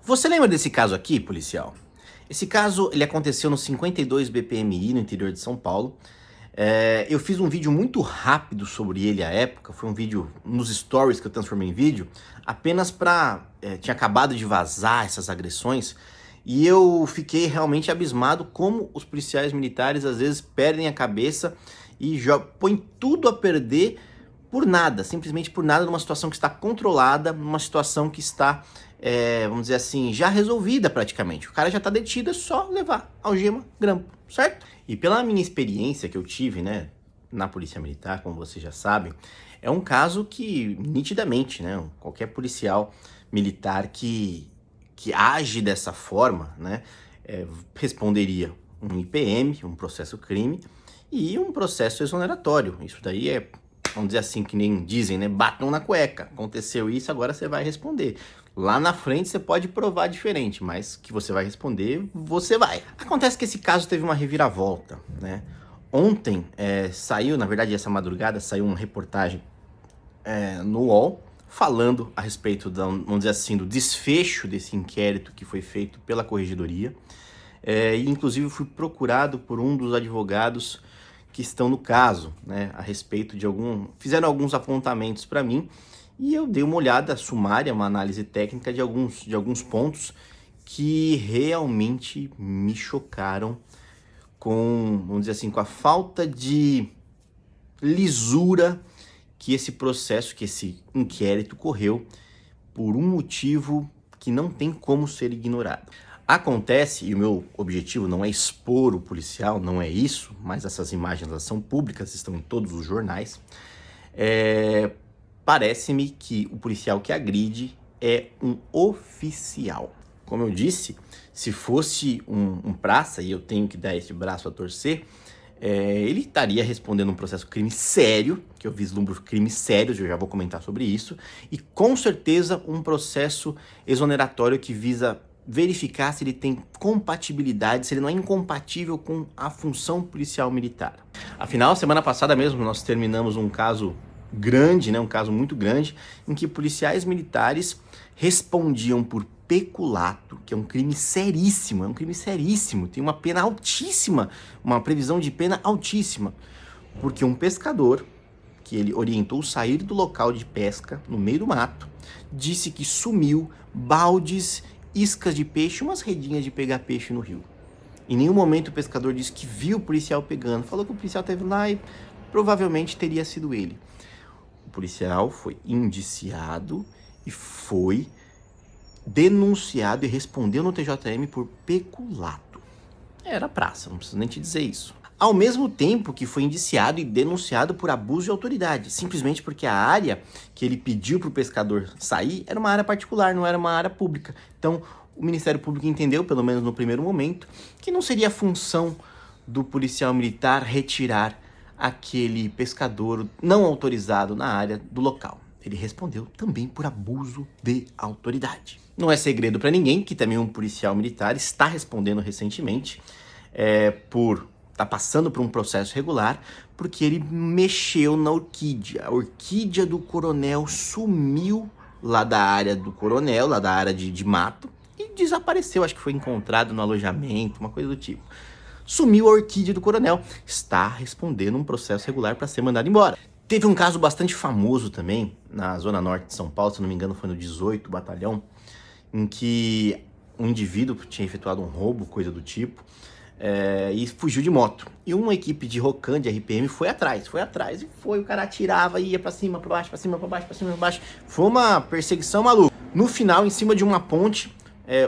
Você lembra desse caso aqui, policial? Esse caso ele aconteceu no 52 BPMI, no interior de São Paulo. Eu fiz um vídeo muito rápido sobre ele à época, foi um vídeo nos stories que eu transformei em vídeo, apenas tinha acabado de vazar essas agressões, e eu fiquei realmente abismado como os policiais militares às vezes perdem a cabeça e põem tudo a perder por nada, simplesmente por nada, numa situação que está controlada, numa situação que está, vamos dizer assim, já resolvida praticamente. O cara já está detido, é só levar algema, grampo, certo? E pela minha experiência que eu tive, né, na Polícia Militar, como vocês já sabem, é um caso que, nitidamente, né, qualquer policial militar que age dessa forma, né, responderia um IPM, um processo crime, e um processo exoneratório. Isso daí é, vamos dizer assim, que nem dizem, né? Batom na cueca. Aconteceu isso, agora você vai responder. Lá na frente você pode provar diferente, mas que você vai responder, você vai. Acontece que esse caso teve uma reviravolta, né? Ontem saiu, na verdade essa madrugada, saiu uma reportagem no UOL falando a respeito, vamos dizer assim, do desfecho desse inquérito que foi feito pela Corregedoria. E inclusive fui procurado por um dos advogados que estão no caso, né, a respeito de fizeram alguns apontamentos para mim, e eu dei uma olhada sumária, uma análise técnica de alguns pontos que realmente me chocaram com, vamos dizer assim, com a falta de lisura que esse processo, que esse inquérito correu por um motivo que não tem como ser ignorado. Acontece, e o meu objetivo não é expor o policial, não é isso, mas essas imagens elas são públicas, estão em todos os jornais. Parece-me que o policial que agride é um oficial. Como eu disse, se fosse um praça, e eu tenho que dar esse braço a torcer, ele estaria respondendo um processo crime sério, que eu vislumbro crimes sérios, eu já vou comentar sobre isso, e com certeza um processo exoneratório que visa verificar se ele tem compatibilidade, se ele não é incompatível com a função policial militar. Afinal, semana passada mesmo nós terminamos um caso grande, né, um caso muito grande, em que policiais militares respondiam por peculato, que é um crime seríssimo, tem uma pena altíssima, uma previsão de pena altíssima, porque um pescador, que ele orientou sair do local de pesca, no meio do mato, disse que sumiu baldes, iscas de peixe, umas redinhas de pegar peixe no rio. Em nenhum momento o pescador disse que viu o policial pegando, falou que o policial esteve lá e provavelmente teria sido ele. O policial foi indiciado e foi denunciado e respondeu no TJM por peculato. Era praça, não preciso nem te dizer isso. Ao mesmo tempo que foi indiciado e denunciado por abuso de autoridade, simplesmente porque a área que ele pediu para o pescador sair era uma área particular, não era uma área pública. Então, o Ministério Público entendeu, pelo menos no primeiro momento, que não seria função do policial militar retirar aquele pescador não autorizado na área do local. Ele respondeu também por abuso de autoridade. Não é segredo para ninguém que também um policial militar está respondendo recentemente por tá passando por um processo regular, porque ele mexeu na orquídea. A orquídea do coronel sumiu lá da área do coronel, lá da área de mato, e desapareceu. Acho que foi encontrado no alojamento, uma coisa do tipo. Sumiu a orquídea do coronel. Está respondendo um processo regular para ser mandado embora. Teve um caso bastante famoso também, na zona norte de São Paulo, se não me engano foi no 18º Batalhão, em que um indivíduo tinha efetuado um roubo, coisa do tipo, e fugiu de moto. E uma equipe de ROCAN, de RPM, foi atrás, o cara atirava, ia pra cima, pra baixo, pra cima, pra baixo, pra cima, pra baixo. Foi uma perseguição maluca. No final, em cima de uma ponte,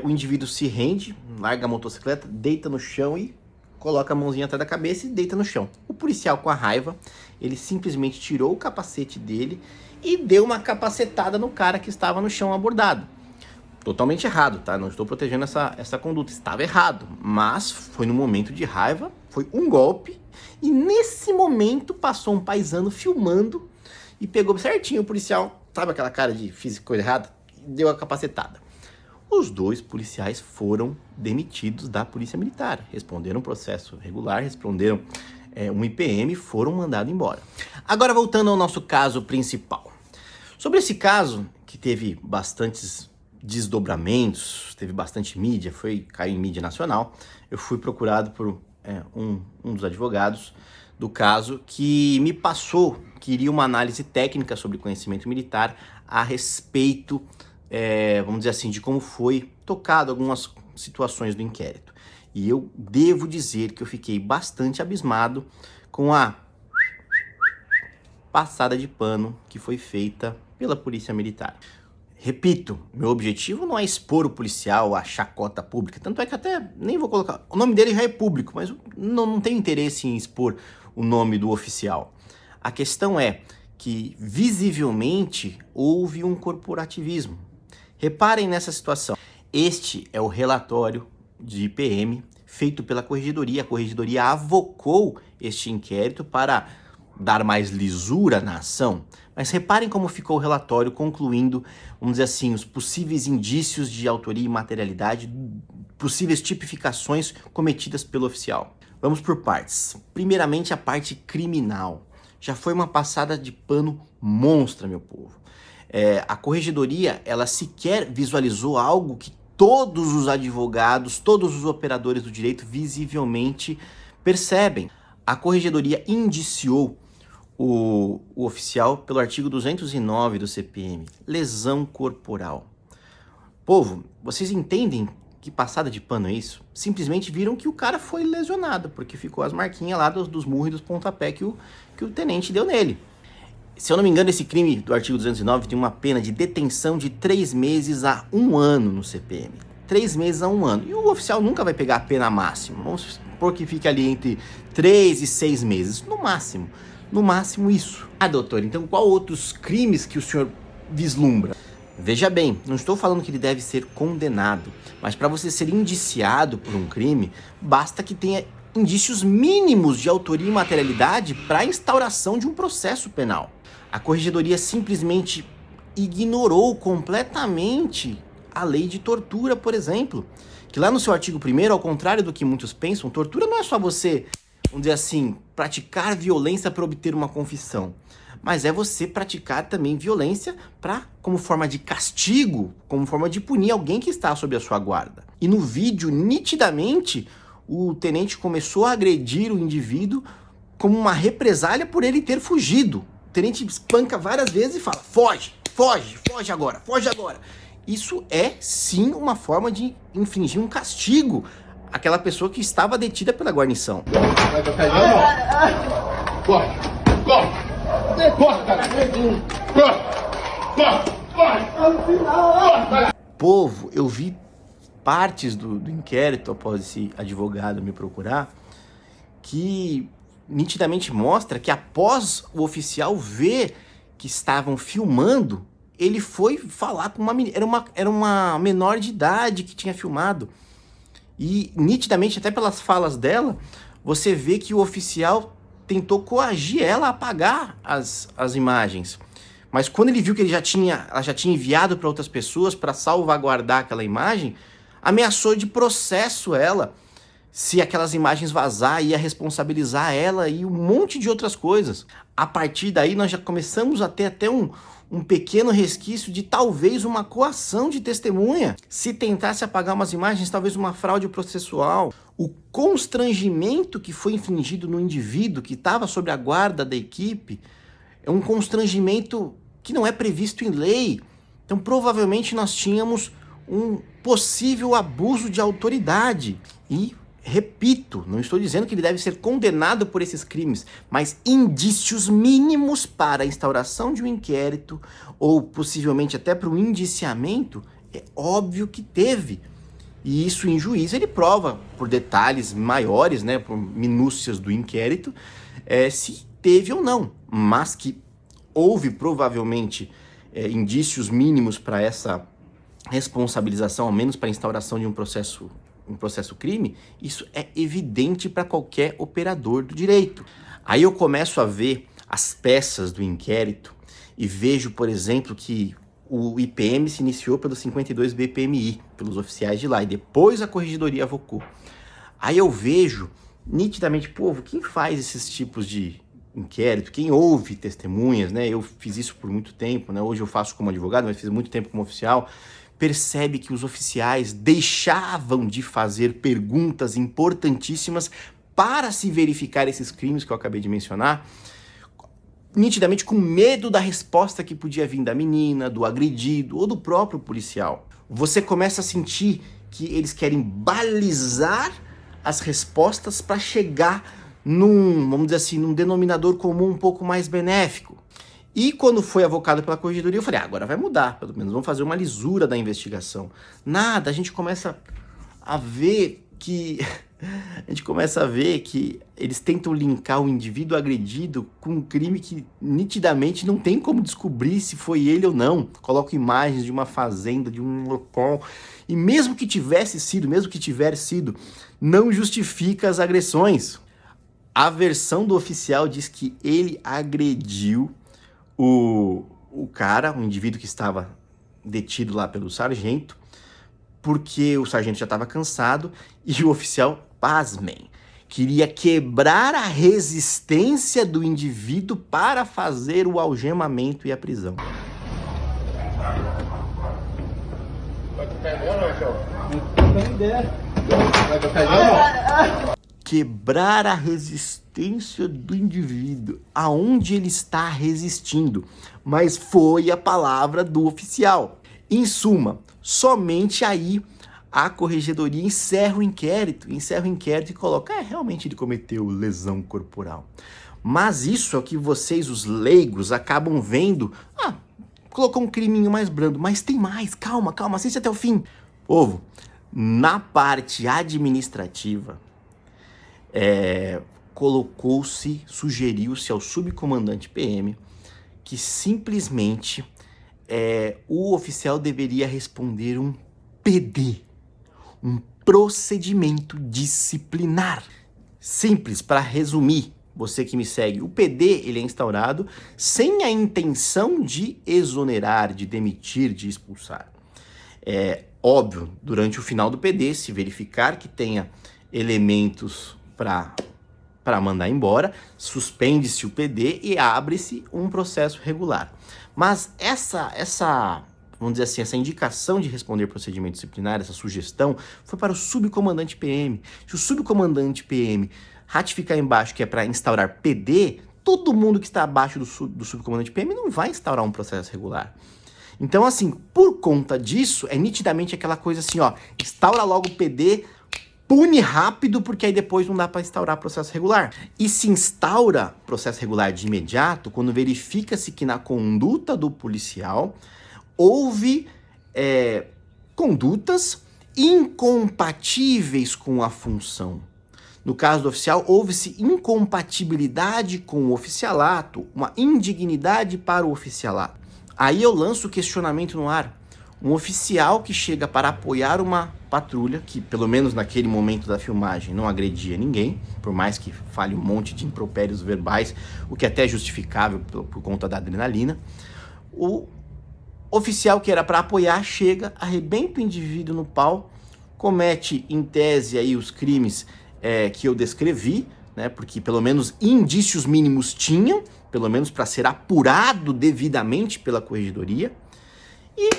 o indivíduo se rende, larga a motocicleta, deita no chão e coloca a mãozinha atrás da cabeça e deita no chão. O policial, com a raiva, ele simplesmente tirou o capacete dele e deu uma capacetada no cara que estava no chão abordado. Totalmente errado, tá? Não estou protegendo essa conduta. Estava errado, mas foi no momento de raiva, foi um golpe, e nesse momento passou um paisano filmando e pegou certinho o policial, sabe aquela cara de fiz coisa errada? Deu a capacetada. Os dois policiais foram demitidos da Polícia Militar, responderam um processo regular, responderam um IPM e foram mandados embora. Agora voltando ao nosso caso principal. Sobre esse caso, que teve bastantes desdobramentos, teve bastante mídia, caiu em mídia nacional. Eu fui procurado por um dos advogados do caso que me passou, queria uma análise técnica sobre conhecimento militar a respeito, vamos dizer assim, de como foi tocado algumas situações do inquérito. E eu devo dizer que eu fiquei bastante abismado com a passada de pano que foi feita pela Polícia Militar. Repito, meu objetivo não é expor o policial à chacota pública, tanto é que até nem vou colocar, o nome dele já é público, mas não tenho interesse em expor o nome do oficial. A questão é que visivelmente houve um corporativismo. Reparem nessa situação. Este é o relatório de IPM feito pela Corregedoria. A Corregedoria avocou este inquérito para dar mais lisura na ação. Mas reparem como ficou o relatório concluindo, vamos dizer assim, os possíveis indícios de autoria e materialidade, possíveis tipificações cometidas pelo oficial. Vamos por partes. Primeiramente, a parte criminal. Já foi uma passada de pano monstra, meu povo. A Corregedoria, ela sequer visualizou algo que todos os advogados, todos os operadores do direito visivelmente percebem. A Corregedoria indiciou o oficial pelo artigo 209 do CPM, lesão corporal. Povo, vocês entendem que passada de pano é isso? Simplesmente viram que o cara foi lesionado, porque ficou as marquinhas lá dos murros e dos pontapés que o tenente deu nele. Se eu não me engano, esse crime do artigo 209 tem uma pena de detenção de 3 meses a 1 ano no CPM. 3 meses a 1 ano. E o oficial nunca vai pegar a pena máxima. Vamos supor que fique ali entre 3 e 6 meses, no máximo. No máximo isso. Ah, doutor, então qual outros crimes que o senhor vislumbra? Veja bem, não estou falando que ele deve ser condenado, mas para você ser indiciado por um crime, basta que tenha indícios mínimos de autoria e materialidade para a instauração de um processo penal. A Corregedoria simplesmente ignorou completamente a lei de tortura, por exemplo, que lá no seu artigo 1º, ao contrário do que muitos pensam, tortura não é só você, vamos dizer assim, praticar violência para obter uma confissão, mas é você praticar também violência como forma de castigo, como forma de punir alguém que está sob a sua guarda. E no vídeo, nitidamente, o tenente começou a agredir o indivíduo como uma represália por ele ter fugido. O tenente espanca várias vezes e fala, foge, foge, foge agora, foge agora. Isso é, sim, uma forma de infringir um castigo àquela pessoa que estava detida pela guarnição. Corre, corre! Corre, cara! Corre! Povo, eu vi partes do inquérito após esse advogado me procurar que nitidamente mostra que após o oficial ver que estavam filmando, ele foi falar com uma menina, era uma menor de idade que tinha filmado. E nitidamente, até pelas falas dela, você vê que o oficial tentou coagir ela a apagar as imagens. Mas quando ele viu que ela já tinha enviado para outras pessoas para salvaguardar aquela imagem, ameaçou de processo ela. Se aquelas imagens vazar, ia responsabilizar ela e um monte de outras coisas. A partir daí, nós já começamos a ter até um pequeno resquício de talvez uma coação de testemunha. Se tentasse apagar umas imagens, talvez uma fraude processual. O constrangimento que foi infligido no indivíduo que estava sob a guarda da equipe é um constrangimento que não é previsto em lei. Então, provavelmente, nós tínhamos um possível abuso de autoridade. E, repito, não estou dizendo que ele deve ser condenado por esses crimes, mas indícios mínimos para a instauração de um inquérito ou possivelmente até para um indiciamento, é óbvio que teve. E isso em juízo ele prova por detalhes maiores, né, por minúcias do inquérito, se teve ou não, mas que houve provavelmente indícios mínimos para essa responsabilização, ao menos para a instauração de um processo crime, isso é evidente para qualquer operador do direito. Aí eu começo a ver as peças do inquérito e vejo, por exemplo, que o IPM se iniciou pelo 52 BPMI, pelos oficiais de lá, e depois a Corregedoria avocou. Aí eu vejo nitidamente, povo, quem faz esses tipos de inquérito, quem ouve testemunhas, né? Eu fiz isso por muito tempo, né? Hoje eu faço como advogado, mas fiz muito tempo como oficial. percebe que os oficiais deixavam de fazer perguntas importantíssimas para se verificar esses crimes que eu acabei de mencionar, nitidamente com medo da resposta que podia vir da menina, do agredido ou do próprio policial. Você começa a sentir que eles querem balizar as respostas para chegar vamos dizer assim, num denominador comum um pouco mais benéfico. E quando foi avocado pela corregedoria, eu falei, agora vai mudar, pelo menos vamos fazer uma lisura da investigação. Nada, a gente começa a ver que eles tentam linkar o indivíduo agredido com um crime que nitidamente não tem como descobrir se foi ele ou não. Colocam imagens de uma fazenda, de um local, e mesmo que tivesse sido, não justifica as agressões. A versão do oficial diz que ele agrediu o cara, o indivíduo que estava detido lá pelo sargento, porque o sargento já estava cansado e o oficial, pasmem, queria quebrar a resistência do indivíduo para fazer o algemamento e a prisão. Vai tocar nela, João? Não tem ideia. Vai tocar nela? Quebrar a resistência do indivíduo, aonde ele está resistindo, mas foi a palavra do oficial. Em suma, somente aí a corregedoria encerra o inquérito e coloca, realmente ele cometeu lesão corporal. Mas isso é o que vocês, os leigos, acabam vendo, colocou um criminho mais brando, mas tem mais, calma, assiste até o fim. Povo, na parte administrativa, sugeriu-se ao subcomandante PM que simplesmente o oficial deveria responder um PD, um procedimento disciplinar. Simples, para resumir, você que me segue, o PD ele é instaurado sem a intenção de exonerar, de demitir, de expulsar. Óbvio, durante o final do PD, se verificar que tenha elementos para mandar embora, suspende-se o PD e abre-se um processo regular. Mas vamos dizer assim, essa indicação de responder procedimento disciplinar, essa sugestão, foi para o subcomandante PM. Se o subcomandante PM ratificar embaixo que é para instaurar PD, todo mundo que está abaixo do subcomandante PM não vai instaurar um processo regular. Então, assim, por conta disso, é nitidamente aquela coisa assim, instaura logo o PD, pune rápido, porque aí depois não dá para instaurar processo regular. E se instaura processo regular de imediato quando verifica-se que na conduta do policial houve condutas incompatíveis com a função. No caso do oficial, houve-se incompatibilidade com o oficialato, uma indignidade para o oficialato. Aí eu lanço o questionamento no ar. Um oficial que chega para apoiar uma patrulha, que pelo menos naquele momento da filmagem não agredia ninguém, por mais que fale um monte de impropérios verbais, o que até é justificável por conta da adrenalina. O oficial que era para apoiar chega, arrebenta o indivíduo no pau, comete em tese aí os crimes que eu descrevi, né, porque pelo menos indícios mínimos tinham, pelo menos para ser apurado devidamente pela corregedoria, e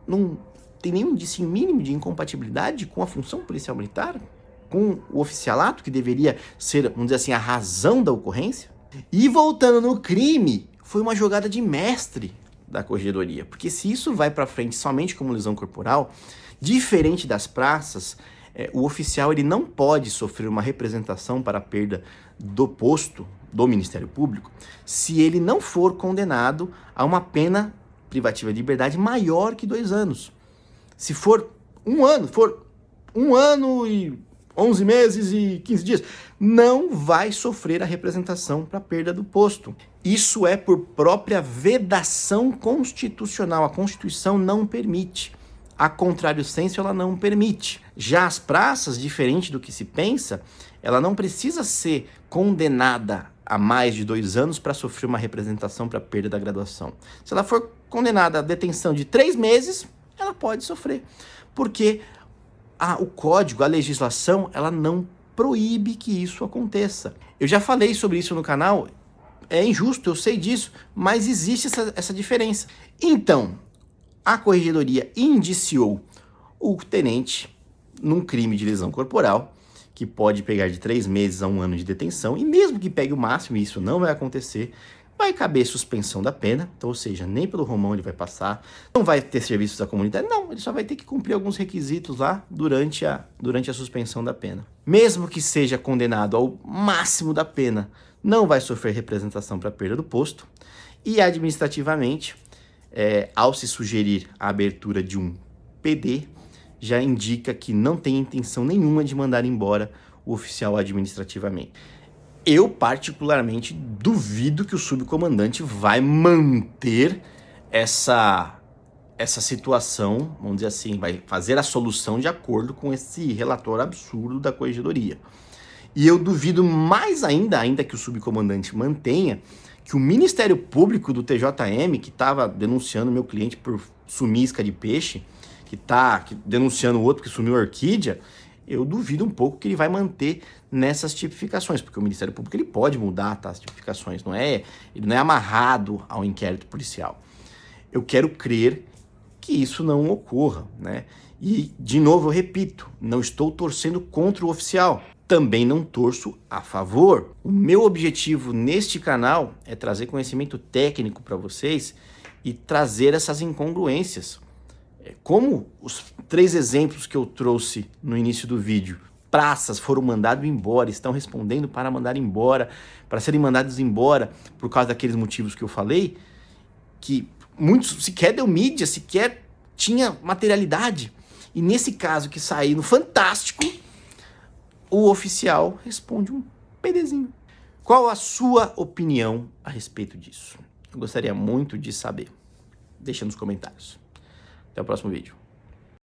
não tem nenhum indício mínimo de incompatibilidade com a função policial militar, com o oficialato, que deveria ser, vamos dizer assim, a razão da ocorrência. E voltando no crime, foi uma jogada de mestre da corregedoria, porque se isso vai para frente somente como lesão corporal, diferente das praças, o oficial ele não pode sofrer uma representação para a perda do posto do Ministério Público se ele não for condenado a uma pena privativa de liberdade maior que 2 anos. Se for 1 ano, for 1 ano e 11 meses e 15 dias, não vai sofrer a representação para perda do posto. Isso é por própria vedação constitucional. A Constituição não permite. A contrário sensu, ela não permite. Já as praças, diferente do que se pensa, ela não precisa ser condenada a mais de 2 anos para sofrer uma representação para perda da graduação. Se ela for condenada à detenção de 3 meses, ela pode sofrer. Porque o código, a legislação, ela não proíbe que isso aconteça. Eu já falei sobre isso no canal, é injusto, eu sei disso, mas existe essa diferença. Então, A corregedoria indiciou o tenente num crime de lesão corporal, que pode pegar de 3 meses a 1 ano de detenção, e mesmo que pegue o máximo, e isso não vai acontecer, vai caber suspensão da pena, então, ou seja, nem pelo Romão ele vai passar, não vai ter serviços da comunidade, não, ele só vai ter que cumprir alguns requisitos lá durante a suspensão da pena. Mesmo que seja condenado ao máximo da pena, não vai sofrer representação para perda do posto, e administrativamente, ao se sugerir a abertura de um PD, já indica que não tem intenção nenhuma de mandar embora o oficial administrativamente. Eu, particularmente, duvido que o subcomandante vai manter essa situação, vamos dizer assim, vai fazer a solução de acordo com esse relatório absurdo da corregedoria. E eu duvido mais ainda que o subcomandante mantenha, que o Ministério Público do TJM, que estava denunciando meu cliente por sumir isca de peixe, que denunciando o outro que sumiu a orquídea, eu duvido um pouco que ele vai manter nessas tipificações, porque o Ministério Público ele pode mudar, tá, as tipificações, ele não é amarrado ao inquérito policial. Eu quero crer que isso não ocorra, né? E, de novo, eu repito, não estou torcendo contra o oficial, também não torço a favor. O meu objetivo neste canal é trazer conhecimento técnico para vocês e trazer essas incongruências. Como os 3 exemplos que eu trouxe no início do vídeo, praças foram mandadas embora, estão respondendo para mandar embora, para serem mandados embora por causa daqueles motivos que eu falei, que muitos sequer deu mídia, sequer tinha materialidade. E nesse caso que saiu no Fantástico, o oficial responde um PDzinho. Qual a sua opinião a respeito disso? Eu gostaria muito de saber. Deixa nos comentários. Até o próximo vídeo.